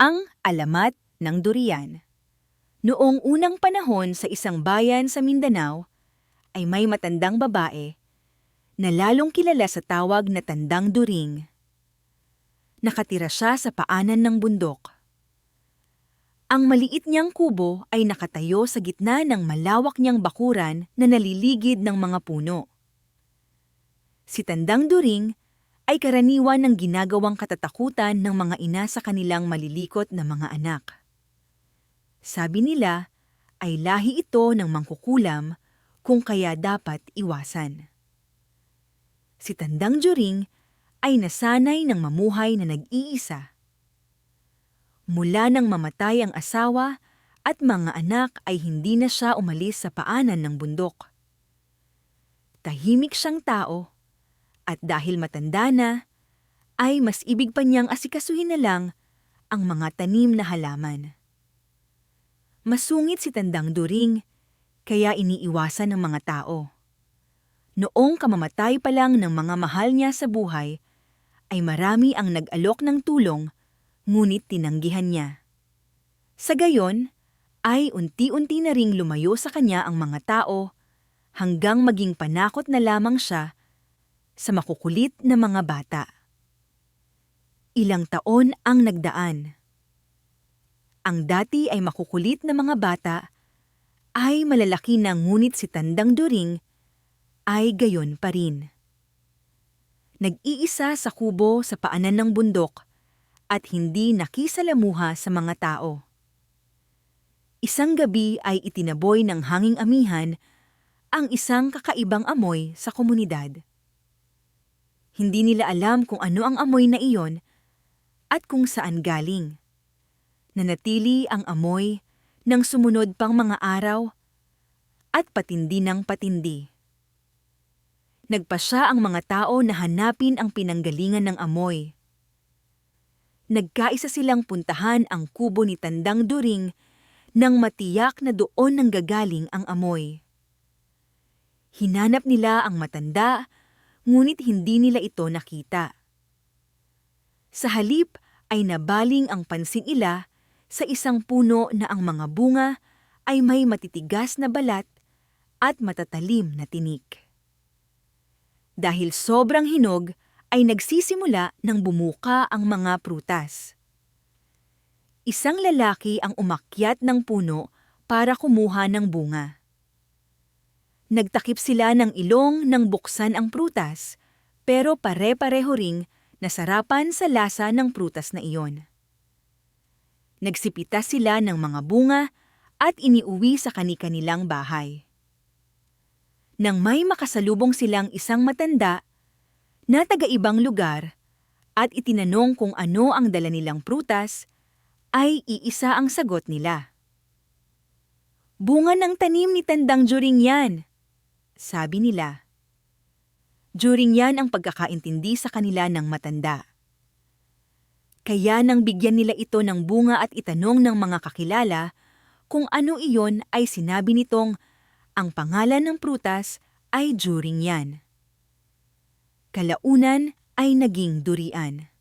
Ang alamat ng durian. Noong unang panahon sa isang bayan sa Mindanao, ay may matandang babae na lalong kilala sa tawag na Tandang During. Nakatira siya sa paanan ng bundok. Ang maliit niyang kubo ay nakatayo sa gitna ng malawak niyang bakuran na naliligid ng mga puno. Si Tandang During ay karaniwan ng ginagawang katatakutan ng mga ina sa kanilang malilikot na mga anak. Sabi nila ay lahi ito ng mangkukulam kung kaya dapat iwasan. Si Tandang During ay nasanay ng mamuhay na nag-iisa. Mula nang mamatay ang asawa at mga anak ay hindi na siya umalis sa paanan ng bundok. Tahimik siyang tao at dahil matanda na, ay mas ibig pa niyang asikasuhin na lang ang mga tanim na halaman. Masungit si Tandang During, kaya iniiwasan ng mga tao. Noong kamamatay pa lang ng mga mahal niya sa buhay, ay marami ang nag-alok ng tulong, ngunit tinanggihan niya. Sa gayon, ay unti-unti na ring lumayo sa kanya ang mga tao, hanggang maging panakot na lamang siya sa makukulit na mga bata. Ilang taon ang nagdaan. Ang dati ay makukulit na mga bata ay malalaki na, ngunit si Tandang During ay gayon pa rin. Nag-iisa sa kubo sa paanan ng bundok at hindi nakisalamuha sa mga tao. Isang gabi ay itinaboy ng hanging amihan ang isang kakaibang amoy sa komunidad. Hindi nila alam kung ano ang amoy na iyon at kung saan galing. Nanatili ang amoy ng sumunod pang mga araw at patindi ng patindi. Nagpasya ang mga tao na hanapin ang pinanggalingan ng amoy. Nagkaisa silang puntahan ang kubo ni Tandang During nang matiyak na doon nanggagaling ang amoy. Hinanap nila ang matanda, ngunit hindi nila ito nakita. Sa halip ay nabaling ang pansin nila sa isang puno na ang mga bunga ay may matitigas na balat at matatalim na tinik. Dahil sobrang hinog ay nagsisimula ng bumuka ang mga prutas. Isang lalaki ang umakyat ng puno para kumuha ng bunga. Nagtakip sila ng ilong nang buksan ang prutas, pero pare-pareho ring nasarapan sa lasa ng prutas na iyon. Nagsipitas sila ng mga bunga at iniuwi sa kani-kanilang bahay. Nang may makasalubong silang isang matanda na taga-ibang lugar at itinanong kung ano ang dala nilang prutas, ay iisa ang sagot nila. "Bunga ng tanim ni Tandang During yan," sabi nila. During yan ang pagkakaintindi sa kanila ng matanda. Kaya nang bigyan nila ito ng bunga at itanong ng mga kakilala kung ano iyon, ay sinabi nitong ang pangalan ng prutas ay During yan. Kalaunan ay naging durian.